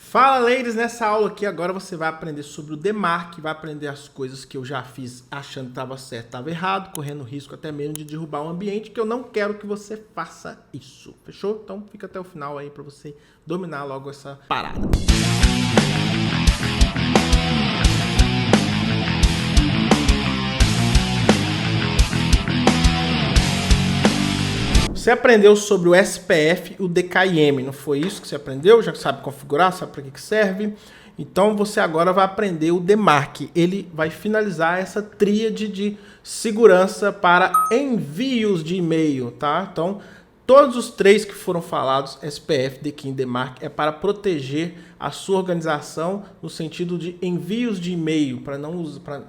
Fala, ladies! Nessa aula aqui agora você vai aprender sobre o DMARC, vai aprender as coisas que eu já fiz achando que estava certo, estava errado, correndo risco até mesmo de derrubar um ambiente, que eu não quero que você faça isso, fechou? Então fica até o final aí para você dominar logo essa parada. Você aprendeu sobre o SPF e o DKIM, não foi isso que você aprendeu? Já sabe configurar, sabe para que serve? Então você agora vai aprender o DMARC. Ele vai finalizar essa tríade de segurança para envios de e-mail, tá? Então, todos os três que foram falados, SPF, DKIM e DMARC, é para proteger a sua organização no sentido de envios de e-mail, para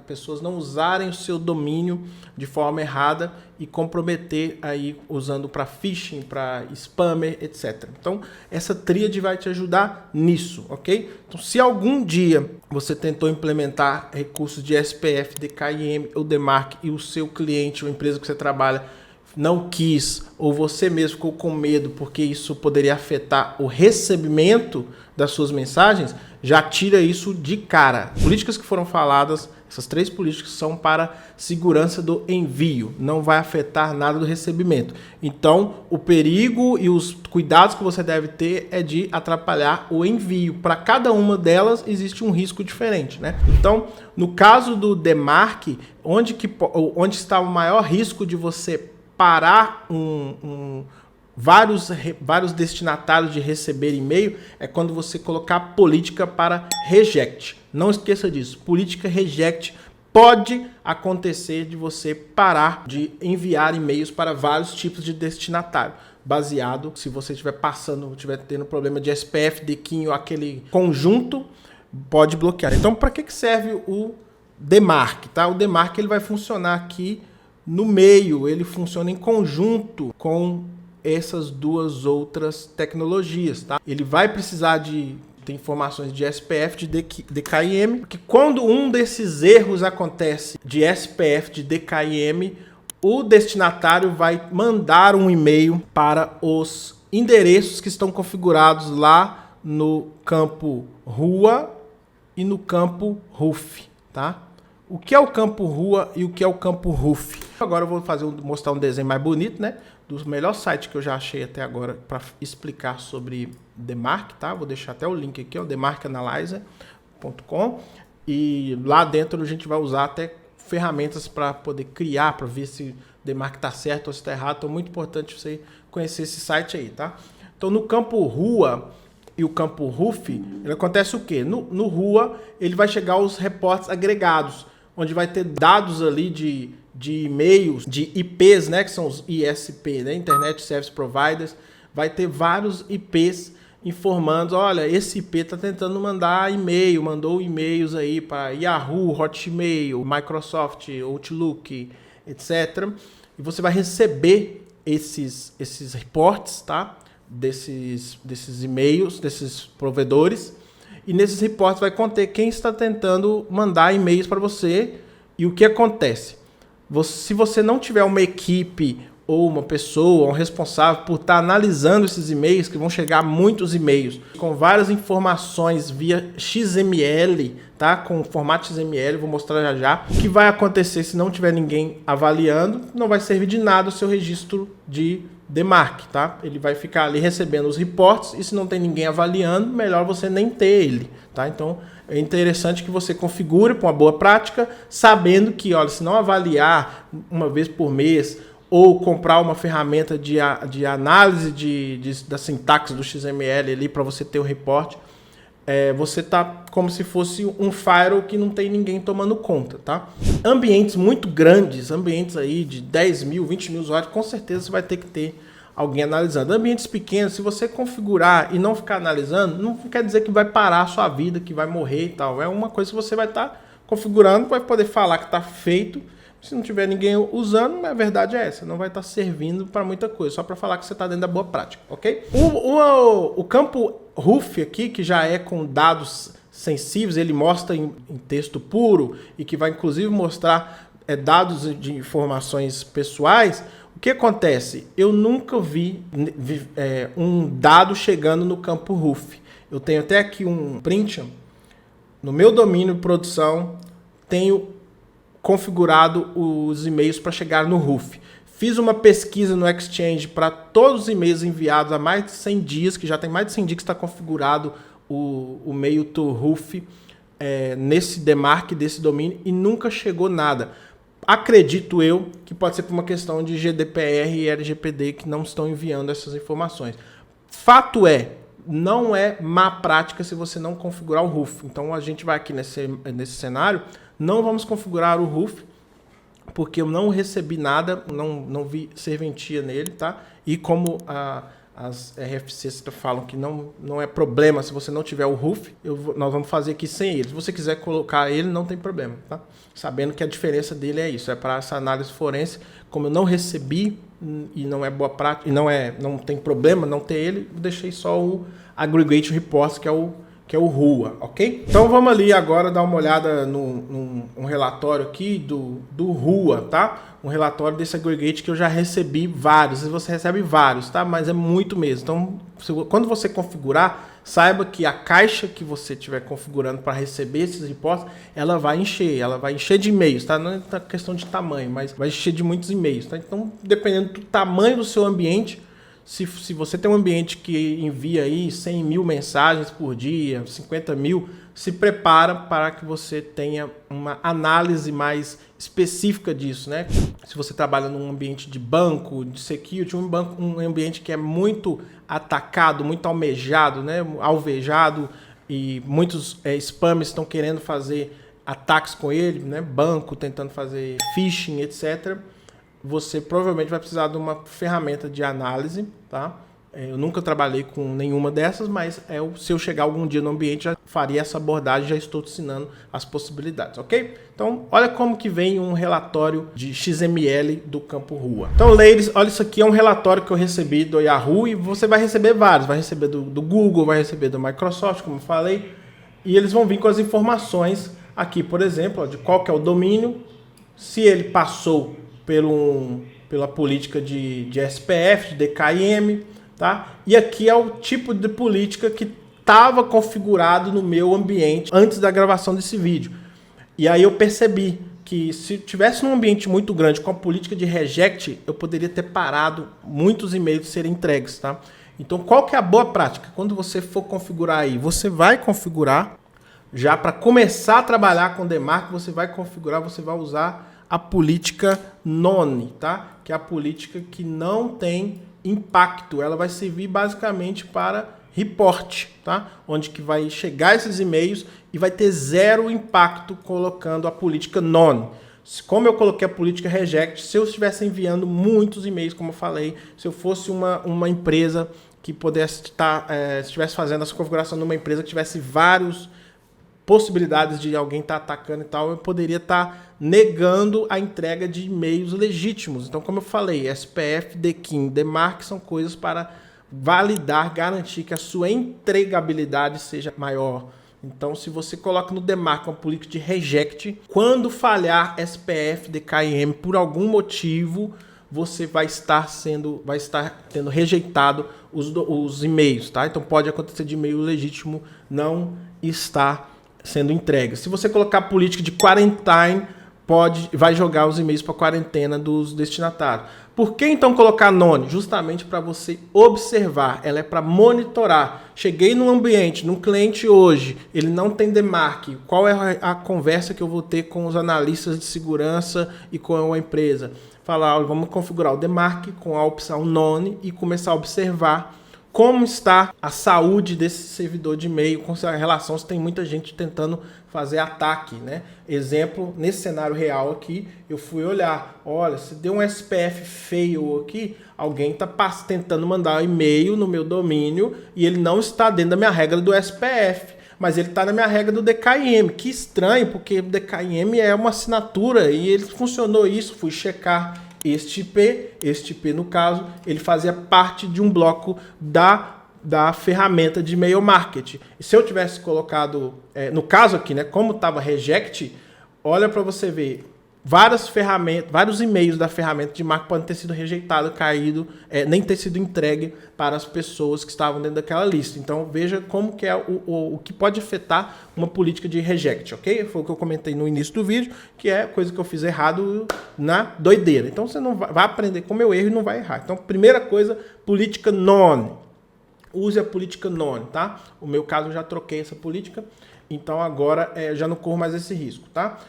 pessoas não usarem o seu domínio de forma errada e comprometer aí usando para phishing, para spammer, etc. Então, essa tríade vai te ajudar nisso, ok? Então, se algum dia você tentou implementar recursos de SPF, DKIM ou DMARC e o seu cliente ou empresa que você trabalha não quis, ou você mesmo ficou com medo porque isso poderia afetar o recebimento das suas mensagens, já tira isso de cara. Políticas que foram faladas, essas três políticas são para segurança do envio, não vai afetar nada do recebimento. Então, o perigo e os cuidados que você deve ter é de atrapalhar o envio. Para cada uma delas existe um risco diferente, né? Então, no caso do DMARC, onde está o maior risco de você parar vários destinatários de receber e-mail é quando você colocar política para reject. Não esqueça disso. Política reject pode acontecer de você parar de enviar e-mails para vários tipos de destinatário. Baseado, se você estiver tendo problema de SPF, DKIM ou aquele conjunto, pode bloquear. Então, para que serve o DMARC? Tá? O DMARC ele vai funcionar aqui no meio, ele funciona em conjunto com essas duas outras tecnologias, tá? Ele vai precisar de ter informações de SPF, de DKIM, porque quando um desses erros acontece de SPF, de DKIM, o destinatário vai mandar um e-mail para os endereços que estão configurados lá no campo rua e no campo RUF, tá? O que é o campo rua e o que é o campo RUF? Agora eu vou mostrar um desenho mais bonito, né? Do melhor site que eu já achei até agora para explicar sobre DMARC, tá? Vou deixar até o link aqui, ó, demarcanalyzer.com. E lá dentro a gente vai usar até ferramentas para poder criar, para ver se o DMARC está certo ou se está errado. Então é muito importante você conhecer esse site aí, tá? Então no campo rua e o campo RUF, ele acontece o quê? No rua ele vai chegar os reportes agregados, onde vai ter dados ali de e-mails, de IPs, né, que são os ISP, né, Internet Service Providers, vai ter vários IPs informando, olha, esse IP está tentando mandar e-mail, mandou e-mails aí para Yahoo, Hotmail, Microsoft, Outlook, etc. E você vai receber esses reportes, tá, desses e-mails, desses provedores. E nesses reportes vai conter quem está tentando mandar e-mails para você e o que acontece. Se você não tiver uma equipe ou uma pessoa, um responsável por estar analisando esses e-mails, que vão chegar muitos e-mails com várias informações via XML, tá? Com formato XML, vou mostrar já já. O que vai acontecer se não tiver ninguém avaliando, não vai servir de nada o seu registro de DMARC, tá? Ele vai ficar ali recebendo os reportes e se não tem ninguém avaliando, melhor você nem ter ele, tá? Então, é interessante que você configure para uma boa prática, sabendo que, olha, se não avaliar uma vez por mês ou comprar uma ferramenta de análise da sintaxe do XML ali para você ter o reporte, você tá como se fosse um firewall que não tem ninguém tomando conta, tá? Ambientes muito grandes, ambientes aí de 10 mil, 20 mil usuários, com certeza você vai ter que ter alguém analisando. Ambientes pequenos, se você configurar e não ficar analisando, não quer dizer que vai parar a sua vida, que vai morrer e tal. É uma coisa que você vai estar configurando, vai poder falar que está feito. Se não tiver ninguém usando, a verdade é essa, não vai estar servindo para muita coisa, só para falar que você está dentro da boa prática, ok? O campo RUF aqui, que já é com dados sensíveis, ele mostra em texto puro e que vai inclusive mostrar dados de informações pessoais. O que acontece? Eu nunca vi um dado chegando no campo RUF. Eu tenho até aqui um print. No meu domínio de produção, tenho configurado os e-mails para chegar no RUF. Fiz uma pesquisa no Exchange para todos os e-mails enviados há mais de 100 dias, que já tem mais de 100 dias que está configurado o mail to RUF nesse demarque desse domínio e nunca chegou nada. Acredito eu que pode ser por uma questão de GDPR e LGPD que não estão enviando essas informações. Fato é, não é má prática se você não configurar o RUF. Então a gente vai aqui nesse cenário, não vamos configurar o RUF, porque eu não recebi nada, não vi serventia nele, tá? E como as RFCs falam que não é problema se você não tiver o RUF, nós vamos fazer aqui sem ele. Se você quiser colocar ele, não tem problema, tá? Sabendo que a diferença dele é isso, é para essa análise forense. Como eu não recebi e não é boa prática, e não tem problema não ter ele, eu deixei só o Aggregate Reports, que é o RUA, ok? Então vamos ali agora dar uma olhada num relatório aqui do RUA, tá? Um relatório desse aggregate que eu já recebi vários. Você recebe vários, tá? Mas é muito mesmo. Então, quando você configurar, saiba que a caixa que você estiver configurando para receber esses reportes, ela vai encher de e-mails, tá? Não é questão de tamanho, mas vai encher de muitos e-mails, tá? Então, dependendo do tamanho do seu ambiente, se você tem um ambiente que envia aí 100 mil mensagens por dia, 50 mil, se prepara para que você tenha uma análise mais específica disso, né? Se você trabalha num ambiente de banco, de security, um ambiente que é muito atacado, muito almejado, né? Alvejado, e muitos spammers estão querendo fazer ataques com ele, né? Banco tentando fazer phishing, etc. Você provavelmente vai precisar de uma ferramenta de análise, tá? Eu nunca trabalhei com nenhuma dessas, mas se eu chegar algum dia no ambiente, já faria essa abordagem, já estou te ensinando as possibilidades, ok? Então, olha como que vem um relatório de XML do campo RUA. Então, ladies, olha, isso aqui é um relatório que eu recebi do Yahoo e você vai receber vários. Vai receber do Google, vai receber do Microsoft, como eu falei, e eles vão vir com as informações aqui, por exemplo, ó, de qual que é o domínio, se ele passou pela política de SPF, de DKIM, tá? E aqui é o tipo de política que estava configurado no meu ambiente antes da gravação desse vídeo. E aí eu percebi que se tivesse um ambiente muito grande com a política de reject, eu poderia ter parado muitos e-mails de serem entregues, tá? Então, qual que é a boa prática? Quando você for configurar aí, você vai configurar, já para começar a trabalhar com DMARC, você vai usar a política NONE, tá? Que é a política que não tem impacto. Ela vai servir basicamente para report, tá? Onde que vai chegar esses e-mails e vai ter zero impacto colocando a política NONE. Como eu coloquei a política reject, se eu estivesse enviando muitos e-mails, como eu falei, se eu fosse uma empresa que pudesse estivesse fazendo essa configuração numa empresa que tivesse vários possibilidades de alguém estar atacando e tal, eu poderia estar negando a entrega de e-mails legítimos. Então, como eu falei, SPF, DKIM, DMARC são coisas para validar, garantir que a sua entregabilidade seja maior. Então, se você coloca no DMARC uma política de reject, quando falhar SPF, DKIM por algum motivo, você vai estar tendo rejeitado os e-mails, tá? Então, pode acontecer de e-mail legítimo não estar sendo entregue. Se você colocar política de quarantine, vai jogar os e-mails para quarentena dos destinatários. Por que então colocar NONE? Justamente para você observar, ela é para monitorar. Cheguei num ambiente, num cliente hoje, ele não tem DMARC. Qual é a conversa que eu vou ter com os analistas de segurança e com a empresa? Falar, vamos configurar o DMARC com a opção NONE e começar a observar como está a saúde desse servidor de e-mail, com a relação se tem muita gente tentando fazer ataque, né? Exemplo, nesse cenário real aqui, eu fui olhar, olha, se deu um SPF fail aqui, alguém está tentando mandar um e-mail no meu domínio e ele não está dentro da minha regra do SPF, mas ele está na minha regra do DKIM. Que estranho, porque o DKIM é uma assinatura e ele funcionou isso, fui checar. Este IP no caso, ele fazia parte de um bloco da ferramenta de e-mail marketing. E se eu tivesse colocado, no caso aqui, né, como estava reject, olha para você ver, várias ferramentas, vários e-mails da ferramenta de marketing podem ter sido rejeitados, caído, nem ter sido entregue para as pessoas que estavam dentro daquela lista. Então veja como que é o que pode afetar uma política de reject, ok? Foi o que eu comentei no início do vídeo, que é coisa que eu fiz errado na doideira. Então você não vai aprender com o meu erro e não vai errar. Então primeira coisa, política none. Use a política none, tá? No meu caso eu já troquei essa política. Então agora já não corro mais esse risco, tá?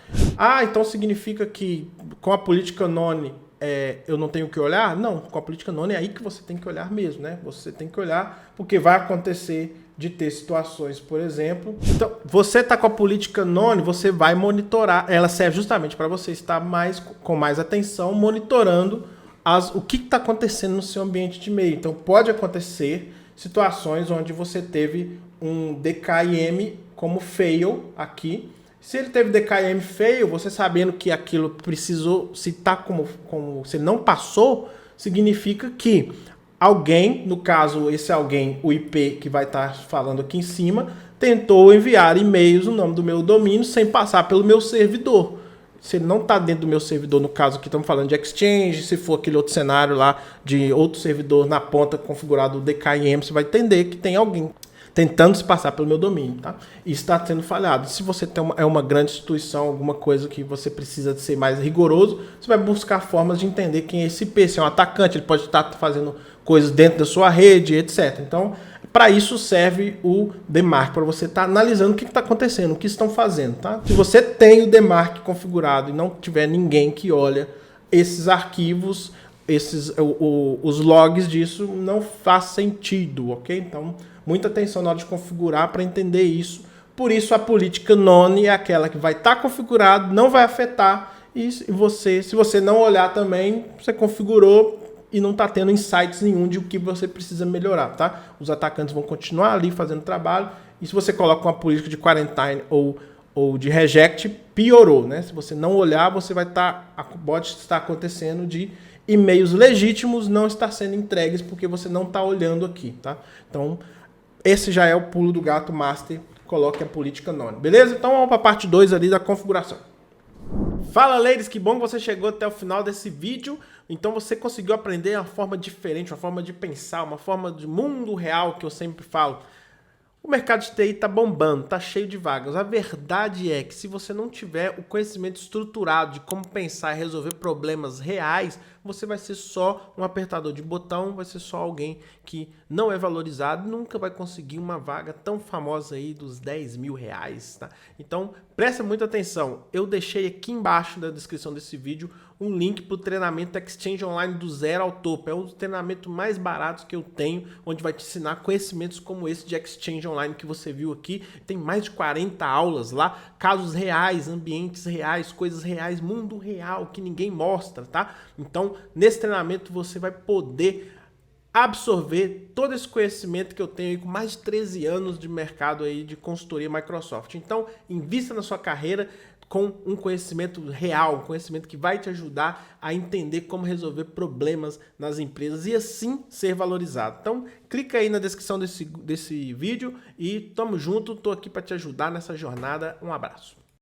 Então significa que com a política none eu não tenho que olhar? Não, com a política none é aí que você tem que olhar mesmo, né? Você tem que olhar porque vai acontecer de ter situações, por exemplo. Então, você tá com a política none, você vai monitorar. Ela serve justamente para você estar com mais atenção, monitorando o que está acontecendo no seu ambiente de e-mail. Então pode acontecer situações onde você teve um DKIM como fail aqui. Se ele teve DKIM fail, você sabendo que aquilo precisou, se se não passou, significa que alguém, no caso esse alguém, o IP que vai estar falando aqui em cima, tentou enviar e-mails no nome do meu domínio sem passar pelo meu servidor. Se ele não está dentro do meu servidor, no caso aqui estamos falando de Exchange, se for aquele outro cenário lá de outro servidor na ponta configurado o DKIM, você vai entender que tem alguém tentando se passar pelo meu domínio, tá? E está sendo falhado. Se você tem uma grande instituição, alguma coisa que você precisa de ser mais rigoroso, você vai buscar formas de entender quem é esse IP. Se é um atacante, ele pode estar fazendo coisas dentro da sua rede, etc. Então, para isso serve o DMARC, para você estar analisando o que está acontecendo, o que estão fazendo, tá? Se você tem o DMARC configurado e não tiver ninguém que olha esses arquivos, os logs disso, não faz sentido, ok? Então, muita atenção na hora de configurar para entender isso. Por isso a política none é aquela que vai estar configurado, não vai afetar. E se você não olhar também, você configurou e não está tendo insights nenhum de o que você precisa melhorar, tá? Os atacantes vão continuar ali fazendo trabalho. E se você coloca uma política de quarantine ou de reject, piorou, né? Se você não olhar, você pode estar acontecendo de e-mails legítimos não estar sendo entregues porque você não está olhando aqui, tá? Então, esse já é o pulo do gato master, coloque a política none, beleza? Então vamos para a parte 2 ali da configuração. Fala, ladies, que bom que você chegou até o final desse vídeo. Então você conseguiu aprender uma forma diferente, uma forma de pensar, uma forma de mundo real que eu sempre falo. O mercado de TI está bombando, está cheio de vagas. A verdade é que se você não tiver o conhecimento estruturado de como pensar e resolver problemas reais, você vai ser só um apertador de botão, vai ser só alguém que não é valorizado, nunca vai conseguir uma vaga tão famosa aí dos 10 mil reais, tá? Então, presta muita atenção. Eu deixei aqui embaixo na descrição desse vídeo um link para o treinamento Exchange Online do zero ao topo. É um treinamento mais barato que eu tenho, onde vai te ensinar conhecimentos como esse de Exchange Online que você viu aqui. Tem mais de 40 aulas lá, casos reais, ambientes reais, coisas reais, mundo real que ninguém mostra, tá? Então, nesse treinamento você vai poder absorver todo esse conhecimento que eu tenho aí com mais de 13 anos de mercado aí de consultoria Microsoft. Então, invista na sua carreira com um conhecimento real, um conhecimento que vai te ajudar a entender como resolver problemas nas empresas e assim ser valorizado. Então, clica aí na descrição desse vídeo e tamo junto, tô aqui para te ajudar nessa jornada. Um abraço.